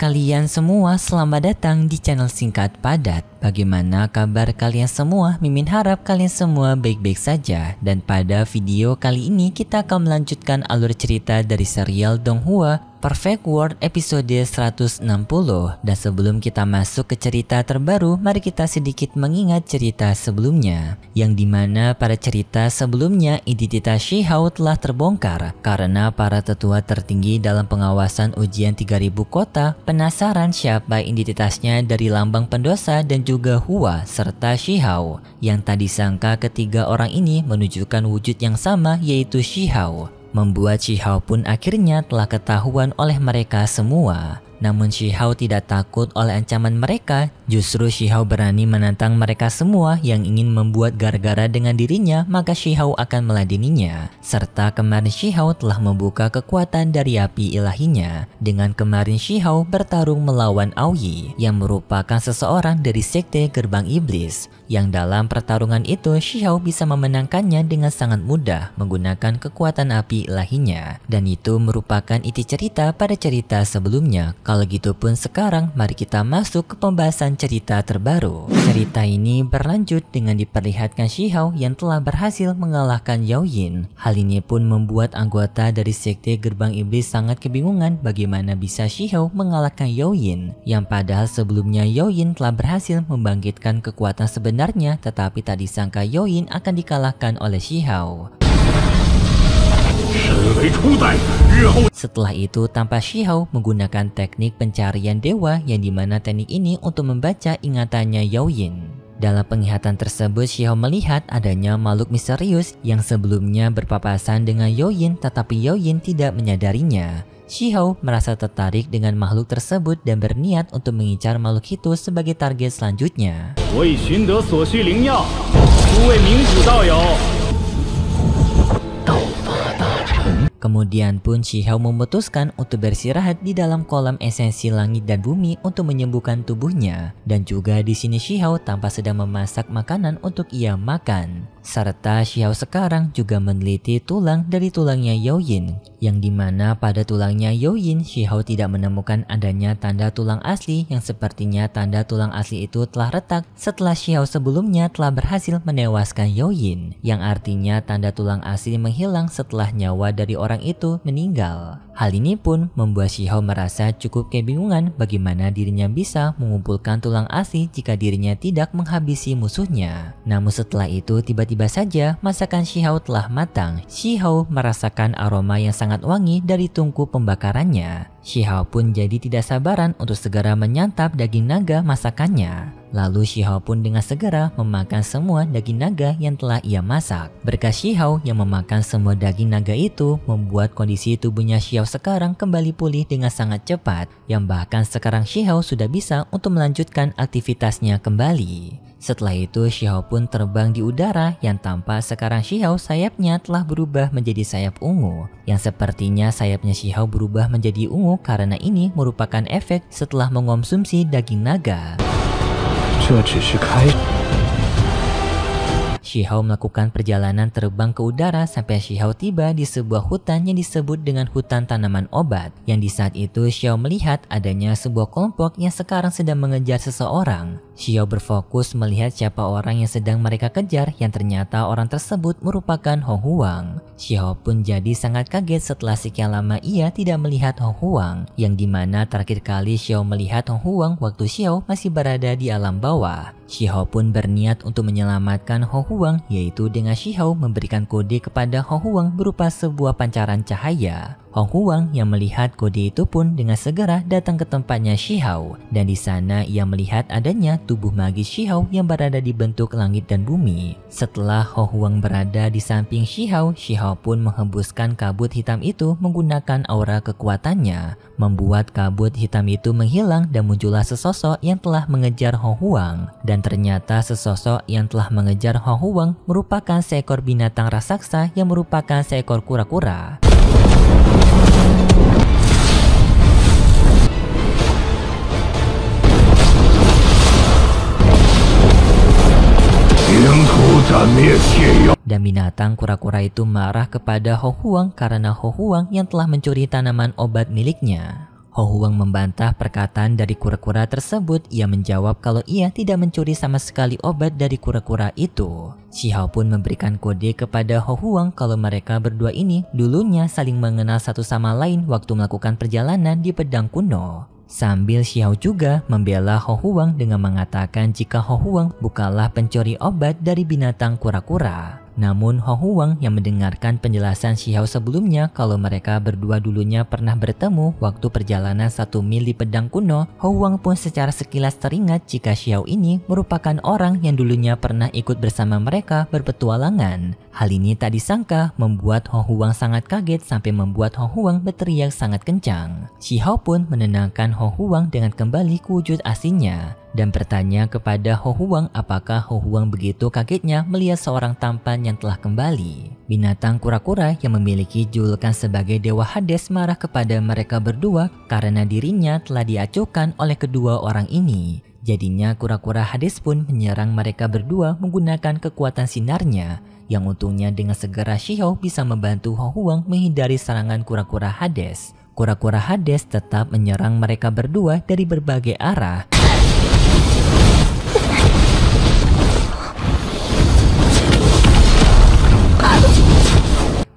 kalian semua, selamat datang di channel Singkat Padat. Bagaimana kabar kalian semua? Mimin harap kalian semua baik-baik saja. Dan pada video kali ini kita akan melanjutkan alur cerita dari serial Donghua Perfect World episode 160. Dan sebelum kita masuk ke cerita terbaru, mari kita sedikit mengingat cerita sebelumnya, yang dimana pada cerita sebelumnya identitas Shihao telah terbongkar karena para tetua tertinggi dalam pengawasan ujian 3000 kota penasaran siapa identitasnya dari lambang pendosa dan juga Hua serta Shihao, yang tak disangka ketiga orang ini menunjukkan wujud yang sama, yaitu Shihao. Membuat Shihao pun akhirnya telah ketahuan oleh mereka semua. Namun Shihao tidak takut oleh ancaman mereka, justru Shihao berani menantang mereka semua yang ingin membuat gara-gara dengan dirinya, maka Shihao akan meladeninya. Serta kemarin Shihao telah membuka kekuatan dari api ilahinya. Dengan kemarin Shihao bertarung melawan Aoyi yang merupakan seseorang dari sekte gerbang iblis, yang dalam pertarungan itu Shihao bisa memenangkannya dengan sangat mudah menggunakan kekuatan api ilahinya. Dan itu merupakan inti cerita pada cerita sebelumnya. Kalau gitu pun sekarang mari kita masuk ke pembahasan cerita terbaru. Cerita ini berlanjut dengan diperlihatkan Shihao yang telah berhasil mengalahkan Yao Yin. Hal ini pun membuat anggota dari sekte gerbang iblis sangat kebingungan bagaimana bisa Shihao mengalahkan Yao Yin, yang padahal sebelumnya Yao Yin telah berhasil membangkitkan kekuatan sebenarnya, tetapi tak disangka Yao Yin akan dikalahkan oleh Shihao. Setelah itu tampak Shihao menggunakan teknik pencarian dewa, yang dimana teknik ini untuk membaca ingatannya Yao Yin. Dalam penglihatan tersebut Shihao melihat adanya makhluk misterius yang sebelumnya berpapasan dengan Yao Yin, tetapi Yao Yin tidak menyadarinya. Shihao merasa tertarik dengan makhluk tersebut dan berniat untuk mengincar makhluk itu sebagai target selanjutnya. Kemudian pun Shihao memutuskan untuk beristirahat di dalam kolam esensi langit dan bumi untuk menyembuhkan tubuhnya. Dan juga di sini Shihao tampak sedang memasak makanan untuk ia makan. Serta Shihao sekarang juga meneliti tulang dari tulangnya Yao Yin, yang dimana pada tulangnya Yao Yin Shihao tidak menemukan adanya tanda tulang asli, yang sepertinya tanda tulang asli itu telah retak setelah Shihao sebelumnya telah berhasil menewaskan Yao Yin, yang artinya tanda tulang asli menghilang setelah nyawa dari orang itu meninggal. Hal ini pun membuat Shihao merasa cukup kebingungan bagaimana dirinya bisa mengumpulkan tulang asli jika dirinya tidak menghabisi musuhnya. Namun setelah itu tiba-tiba saja masakan Shihao telah matang. Shihao merasakan aroma yang sangat wangi dari tungku pembakarannya. Shihao pun jadi tidak sabaran untuk segera menyantap daging naga masakannya. Lalu Shihao pun dengan segera memakan semua daging naga yang telah ia masak. Berkat Shihao yang memakan semua daging naga itu membuat kondisi tubuhnya Shihao sekarang kembali pulih dengan sangat cepat, yang bahkan sekarang Shihao sudah bisa untuk melanjutkan aktivitasnya kembali. Setelah itu Shihao pun terbang di udara, yang tampak sekarang Shihao sayapnya telah berubah menjadi sayap ungu, yang sepertinya sayapnya Shihao berubah menjadi ungu karena ini merupakan efek setelah mengonsumsi daging naga. Shihao melakukan perjalanan terbang ke udara sampai Shihao tiba di sebuah hutan yang disebut dengan hutan tanaman obat, yang di saat itu Shihao melihat adanya sebuah kelompok yang sekarang sedang mengejar seseorang. Shihao berfokus melihat siapa orang yang sedang mereka kejar, yang ternyata orang tersebut merupakan Hong Huang. Shihao pun jadi sangat kaget setelah sekian lama ia tidak melihat Hong Huang, yang dimana terakhir kali Shihao melihat Hong Huang waktu Shihao masih berada di alam bawah. Shihao pun berniat untuk menyelamatkan Hong Huang, yaitu dengan Shihao memberikan kode kepada Hong Huang berupa sebuah pancaran cahaya. Hong Huang yang melihat kode itu pun dengan segera datang ke tempatnya Shihao, dan di sana ia melihat adanya tubuh magis Shihao yang berada di bentuk langit dan bumi. Setelah Hong Huang berada di samping Shihao, Shihao pun menghembuskan kabut hitam itu menggunakan aura kekuatannya, membuat kabut hitam itu menghilang dan muncullah sesosok yang telah mengejar Hong Huang. Dan ternyata sesosok yang telah mengejar Hong Huang merupakan seekor binatang raksasa yang merupakan seekor kura-kura. Dan binatang kura-kura itu marah kepada Hong Huang karena Hong Huang yang telah mencuri tanaman obat miliknya. Ho Huang membantah perkataan dari kura-kura tersebut. Ia menjawab kalau ia tidak mencuri sama sekali obat dari kura-kura itu. Xiao pun memberikan kode kepada Ho Huang kalau mereka berdua ini dulunya saling mengenal satu sama lain waktu melakukan perjalanan di pedang kuno. Sambil Xiao juga membela Ho Huang dengan mengatakan jika Ho Huang bukanlah pencuri obat dari binatang kura-kura. Namun Ho Huang yang mendengarkan penjelasan Xiao sebelumnya kalau mereka berdua dulunya pernah bertemu waktu perjalanan 1 mil di pedang kuno, Ho Huang pun secara sekilas teringat jika Xiao ini merupakan orang yang dulunya pernah ikut bersama mereka berpetualangan. Hal ini tak disangka membuat Ho Huang sangat kaget sampai membuat Ho Huang berteriak sangat kencang. Xiao pun menenangkan Ho Huang dengan kembali ke wujud aslinya dan bertanya kepada Ho Huang apakah Ho Huang begitu kagetnya melihat seorang tampan yang telah kembali. Binatang kura-kura yang memiliki julukan sebagai Dewa Hades marah kepada mereka berdua karena dirinya telah diacuhkan oleh kedua orang ini. Jadinya kura-kura Hades pun menyerang mereka berdua menggunakan kekuatan sinarnya, yang untungnya dengan segera Xiao bisa membantu Ho Huang menghindari serangan kura-kura Hades. Kura-kura Hades tetap menyerang mereka berdua dari berbagai arah.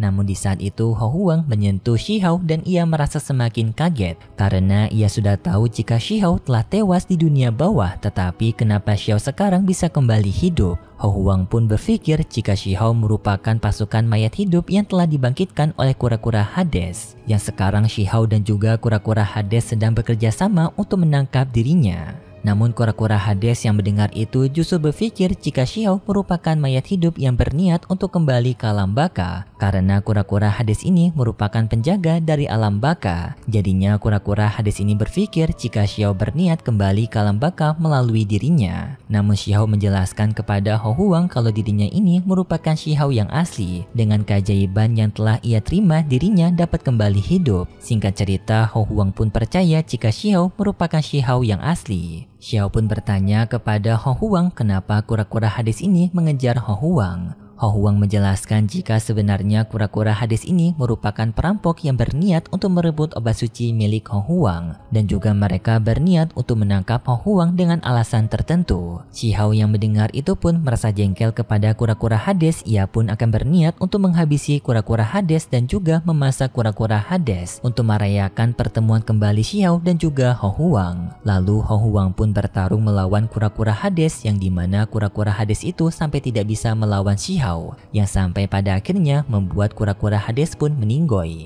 Namun di saat itu Ho Huang menyentuh Xiao dan ia merasa semakin kaget karena ia sudah tahu jika Xiao telah tewas di dunia bawah, tetapi kenapa Xiao sekarang bisa kembali hidup? Ho Huang pun berpikir jika Xiao merupakan pasukan mayat hidup yang telah dibangkitkan oleh kura-kura Hades, yang sekarang Xiao dan juga kura-kura Hades sedang bekerja sama untuk menangkap dirinya. Namun kura-kura Hades yang mendengar itu justru berpikir jika Xiao merupakan mayat hidup yang berniat untuk kembali ke alam baka, karena kura-kura Hades ini merupakan penjaga dari alam baka. Jadinya kura-kura Hades ini berpikir jika Xiao berniat kembali ke alam baka melalui dirinya. Namun Xiao menjelaskan kepada Ho Huang kalau dirinya ini merupakan Xiao yang asli. Dengan keajaiban yang telah ia terima, dirinya dapat kembali hidup. Singkat cerita, Ho Huang pun percaya jika Xiao merupakan Xiao yang asli. Xiao pun bertanya kepada Ho Huang kenapa kura-kura Hades ini mengejar Ho Huang. Ho Huang menjelaskan jika sebenarnya kura-kura Hades ini merupakan perampok yang berniat untuk merebut obat suci milik Ho Huang, dan juga mereka berniat untuk menangkap Ho Huang dengan alasan tertentu. Xiao yang mendengar itu pun merasa jengkel kepada kura-kura Hades. Ia pun akan berniat untuk menghabisi kura-kura Hades dan juga memasak kura-kura Hades untuk merayakan pertemuan kembali Xiao dan juga Ho Huang. Lalu Ho Huang pun bertarung melawan kura-kura Hades, yang dimana kura-kura Hades itu sampai tidak bisa melawan Xiao, yang sampai pada akhirnya membuat kura-kura Hades pun meninggoy.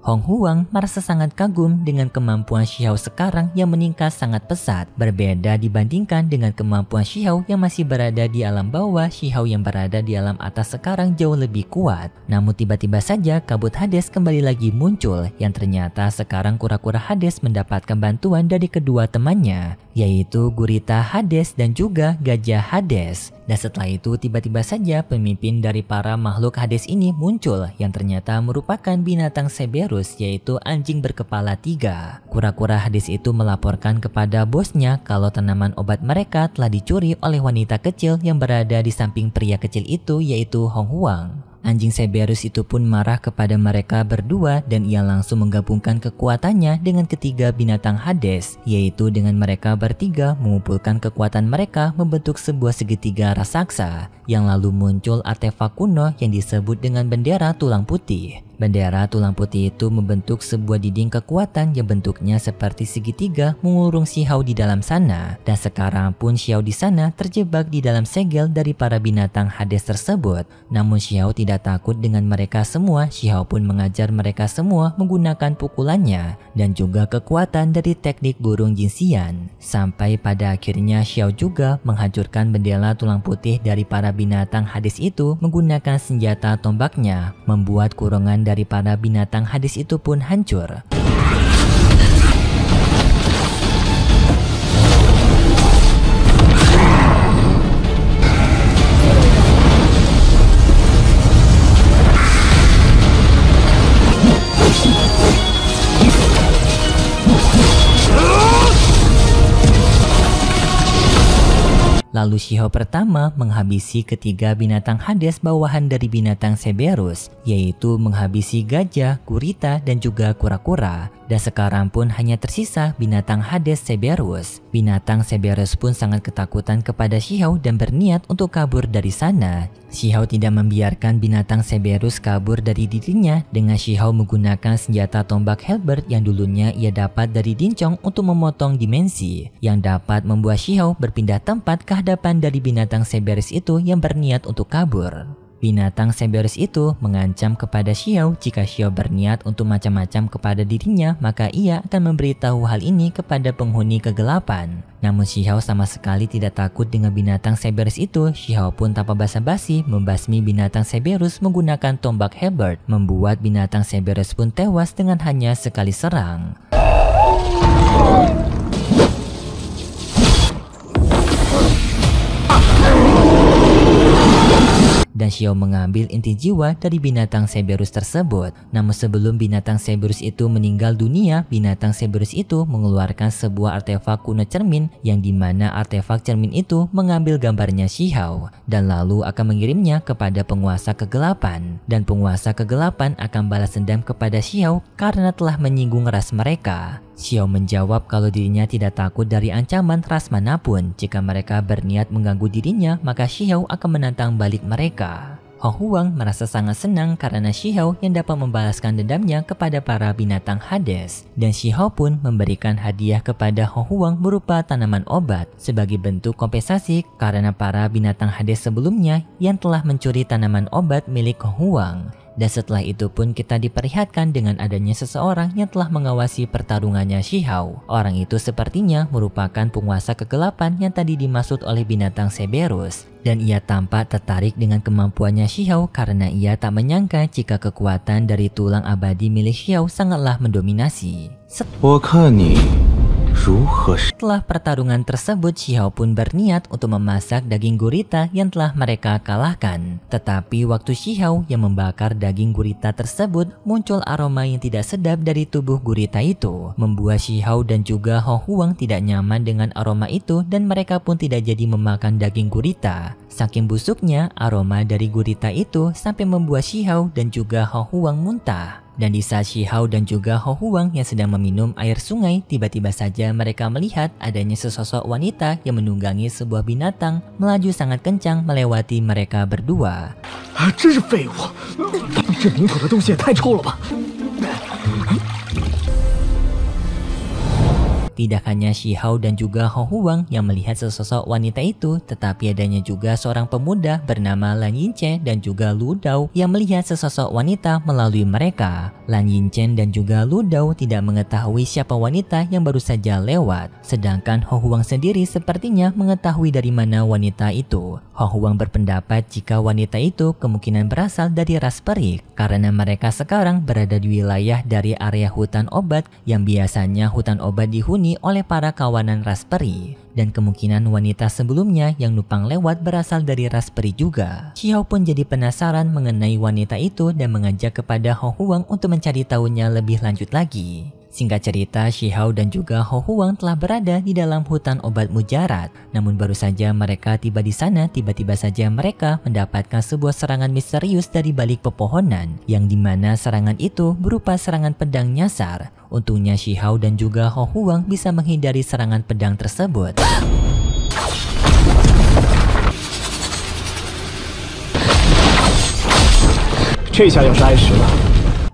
Hong Huang merasa sangat kagum dengan kemampuan Xiao sekarang yang meningkat sangat pesat. Berbeda dibandingkan dengan kemampuan Xiao yang masih berada di alam bawah, Xiao yang berada di alam atas sekarang jauh lebih kuat. Namun tiba-tiba saja kabut Hades kembali lagi muncul, yang ternyata sekarang kura-kura Hades mendapatkan bantuan dari kedua temannya, yaitu Gurita Hades dan juga Gajah Hades. Dan setelah itu tiba-tiba saja pemimpin dari para makhluk Hades ini muncul, yang ternyata merupakan binatang Cerberus, yaitu anjing berkepala 3. Kura-kura Hades itu melaporkan kepada bosnya kalau tanaman obat mereka telah dicuri oleh wanita kecil yang berada di samping pria kecil itu, yaitu Hong Huang. Anjing Cerberus itu pun marah kepada mereka berdua dan ia langsung menggabungkan kekuatannya dengan ketiga binatang Hades, yaitu dengan mereka bertiga mengumpulkan kekuatan mereka membentuk sebuah segitiga raksasa, yang lalu muncul artefak kuno yang disebut dengan bendera tulang putih. Bendera tulang putih itu membentuk sebuah dinding kekuatan yang bentuknya seperti segitiga mengurung Xiao di dalam sana, dan sekarang pun Xiao di sana terjebak di dalam segel dari para binatang Hades tersebut. Namun Xiao tidak takut dengan mereka semua. Xiao pun mengajar mereka semua menggunakan pukulannya dan juga kekuatan dari teknik burung Jinxian. Sampai pada akhirnya Xiao juga menghancurkan bendera tulang putih dari para binatang Hades itu menggunakan senjata tombaknya, membuat kurungan dari para binatang Hades itu pun hancur. Lalu Shihao pertama menghabisi ketiga binatang Hades bawahan dari binatang Cerberus, yaitu menghabisi gajah, gurita, dan juga kura-kura. Dan sekarang pun hanya tersisa binatang Hades Cerberus. Binatang Cerberus pun sangat ketakutan kepada Shihao dan berniat untuk kabur dari sana. Shihao tidak membiarkan binatang Cerberus kabur dari dirinya dengan Shihao menggunakan senjata tombak Halberd yang dulunya ia dapat dari Dinchong untuk memotong dimensi, yang dapat membuat Shihao berpindah tempat ke hadapan dari binatang Cerberus itu yang berniat untuk kabur. Binatang Cerberus itu mengancam kepada Shihao jika Shihao berniat untuk macam-macam kepada dirinya, maka ia akan memberitahu hal ini kepada penghuni kegelapan. Namun Shihao sama sekali tidak takut dengan binatang Cerberus itu. Shihao pun tanpa basa-basi membasmi binatang Cerberus menggunakan tombak Halberd, membuat binatang Cerberus pun tewas dengan hanya sekali serang. Dan Shihao mengambil inti jiwa dari binatang Cerberus tersebut. Namun sebelum binatang Cerberus itu meninggal dunia, binatang Cerberus itu mengeluarkan sebuah artefak kuno cermin yang dimana artefak cermin itu mengambil gambarnya Shihao dan lalu akan mengirimnya kepada penguasa kegelapan. Dan penguasa kegelapan akan balas dendam kepada Shihao karena telah menyinggung ras mereka. Shihao menjawab kalau dirinya tidak takut dari ancaman ras manapun. Jika mereka berniat mengganggu dirinya, maka Shihao akan menantang balik mereka. Ho Huang merasa sangat senang karena Shihao yang dapat membalaskan dendamnya kepada para binatang Hades. Dan Shihao pun memberikan hadiah kepada Ho Huang berupa tanaman obat sebagai bentuk kompensasi karena para binatang Hades sebelumnya yang telah mencuri tanaman obat milik Ho Huang. Dan setelah itu pun kita diperlihatkan dengan adanya seseorang yang telah mengawasi pertarungannya Shihao. Orang itu sepertinya merupakan penguasa kegelapan yang tadi dimaksud oleh binatang Cerberus. Dan ia tampak tertarik dengan kemampuannya Shihao karena ia tak menyangka jika kekuatan dari tulang abadi milik Shihao sangatlah mendominasi. Setelah pertarungan tersebut, Shihao pun berniat untuk memasak daging gurita yang telah mereka kalahkan. Tetapi waktu Shihao yang membakar daging gurita tersebut, muncul aroma yang tidak sedap dari tubuh gurita itu, membuat Shihao dan juga Ho Huang tidak nyaman dengan aroma itu dan mereka pun tidak jadi memakan daging gurita. Saking busuknya aroma dari gurita itu sampai membuat Shihao dan juga Ho Huang muntah. Dan di saat Shihao dan juga Ho Huang yang sedang meminum air sungai, tiba-tiba saja mereka melihat adanya sesosok wanita yang menunggangi sebuah binatang melaju sangat kencang melewati mereka berdua. Tidak hanya Shihao dan juga Ho Huang yang melihat sesosok wanita itu, tetapi adanya juga seorang pemuda bernama Lan Yinchen dan juga Lu Dao yang melihat sesosok wanita melalui mereka. Lan Yinchen dan juga Lu Dao tidak mengetahui siapa wanita yang baru saja lewat, sedangkan Ho Huang sendiri sepertinya mengetahui dari mana wanita itu. Ho Huang berpendapat jika wanita itu kemungkinan berasal dari ras peri karena mereka sekarang berada di wilayah dari area hutan obat yang biasanya hutan obat dihuni oleh para kawanan ras peri, dan kemungkinan wanita sebelumnya yang numpang lewat berasal dari ras peri juga. Shihao pun jadi penasaran mengenai wanita itu dan mengajak kepada Ho Huang untuk mencari tahunya lebih lanjut lagi. Singkat cerita, Shihao dan juga Ho Huang telah berada di dalam hutan obat mujarad. Namun baru saja mereka tiba di sana, tiba-tiba saja mereka mendapatkan sebuah serangan misterius dari balik pepohonan, yang dimana serangan itu berupa serangan pedang nyasar. Untungnya Shihao dan juga Ho Huang bisa menghindari serangan pedang tersebut.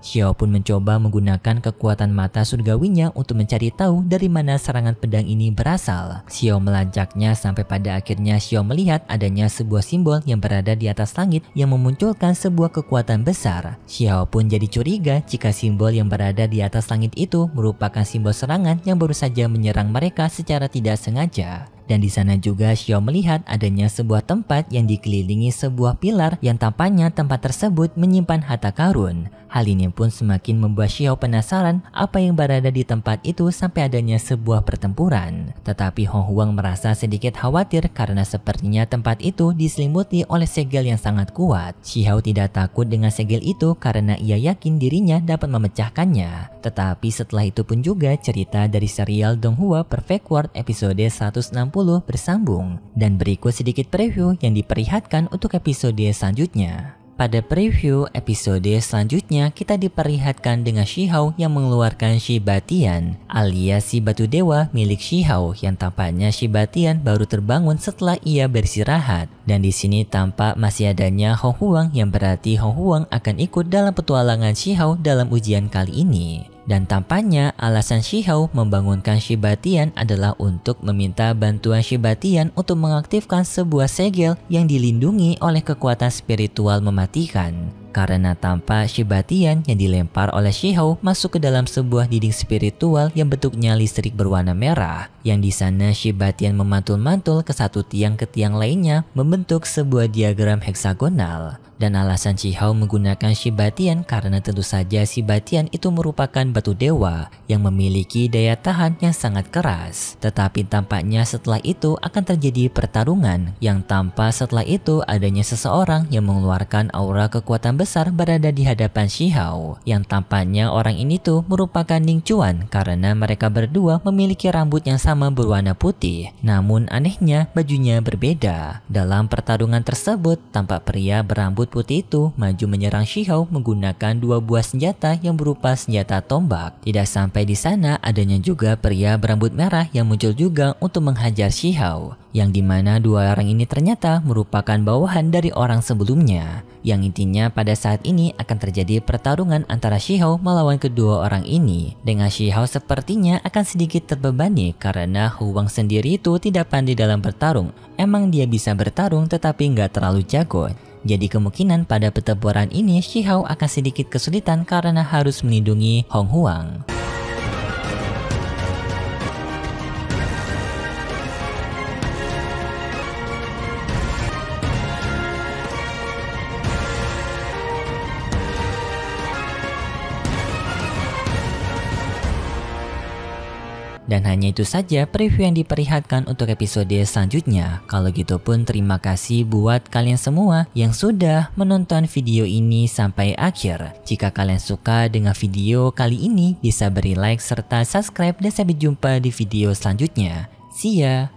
Shihao pun mencoba menggunakan kekuatan mata surgawinya untuk mencari tahu dari mana serangan pedang ini berasal. Shihao melacaknya sampai pada akhirnya Shihao melihat adanya sebuah simbol yang berada di atas langit yang memunculkan sebuah kekuatan besar. Shihao pun jadi curiga jika simbol yang berada di atas langit itu merupakan simbol serangan yang baru saja menyerang mereka secara tidak sengaja. Dan di sana juga Shihao melihat adanya sebuah tempat yang dikelilingi sebuah pilar yang tampaknya tempat tersebut menyimpan harta karun. Hal ini pun semakin membuat Shihao penasaran apa yang berada di tempat itu sampai adanya sebuah pertempuran. Tetapi Ho Huang merasa sedikit khawatir karena sepertinya tempat itu diselimuti oleh segel yang sangat kuat. Shihao tidak takut dengan segel itu karena ia yakin dirinya dapat memecahkannya. Tetapi setelah itu pun juga cerita dari serial Donghua Perfect World episode 160 bersambung. Dan berikut sedikit preview yang diperlihatkan untuk episode selanjutnya. Pada preview episode selanjutnya, kita diperlihatkan dengan Shihao yang mengeluarkan Shibatian alias si batu dewa milik Shihao, yang tampaknya Shibatian baru terbangun setelah ia beristirahat. Dan di sini tampak masih adanya Hong Huang, yang berarti Hong Huang akan ikut dalam petualangan Shihao dalam ujian kali ini. Dan tampaknya alasan Shihao membangunkan Shibatian adalah untuk meminta bantuan Shibatian untuk mengaktifkan sebuah segel yang dilindungi oleh kekuatan spiritual mematikan. Karena tampak Shibatian yang dilempar oleh Shihao masuk ke dalam sebuah dinding spiritual yang bentuknya listrik berwarna merah. Yang di sana Shibatian memantul-mantul ke satu tiang ke tiang lainnya membentuk sebuah diagram heksagonal. Dan alasan Shihao menggunakan Shibatian karena tentu saja Shibatian itu merupakan batu dewa yang memiliki daya tahan yang sangat keras. Tetapi tampaknya setelah itu akan terjadi pertarungan yang tampak setelah itu adanya seseorang yang mengeluarkan aura kekuatan besar berada di hadapan Shihao. Yang tampaknya orang ini tuh merupakan Ning Chuan karena mereka berdua memiliki rambut yang sama berwarna putih. Namun anehnya bajunya berbeda. Dalam pertarungan tersebut tampak pria berambut putih itu maju menyerang Shihao menggunakan dua buah senjata yang berupa senjata tombak. Tidak sampai di sana, adanya juga pria berambut merah yang muncul juga untuk menghajar Shihao. Yang dimana dua orang ini ternyata merupakan bawahan dari orang sebelumnya. Yang intinya pada saat ini akan terjadi pertarungan antara Shihao melawan kedua orang ini. Dengan Shihao sepertinya akan sedikit terbebani karena Huang sendiri itu tidak pandai dalam bertarung. Emang dia bisa bertarung tetapi nggak terlalu jago. Jadi kemungkinan pada pertempuran ini Shihao akan sedikit kesulitan karena harus melindungi Hong Huang. Dan hanya itu saja preview yang diperlihatkan untuk episode selanjutnya. Kalau gitu pun terima kasih buat kalian semua yang sudah menonton video ini sampai akhir. Jika kalian suka dengan video kali ini bisa beri like serta subscribe dan sampai jumpa di video selanjutnya. See ya!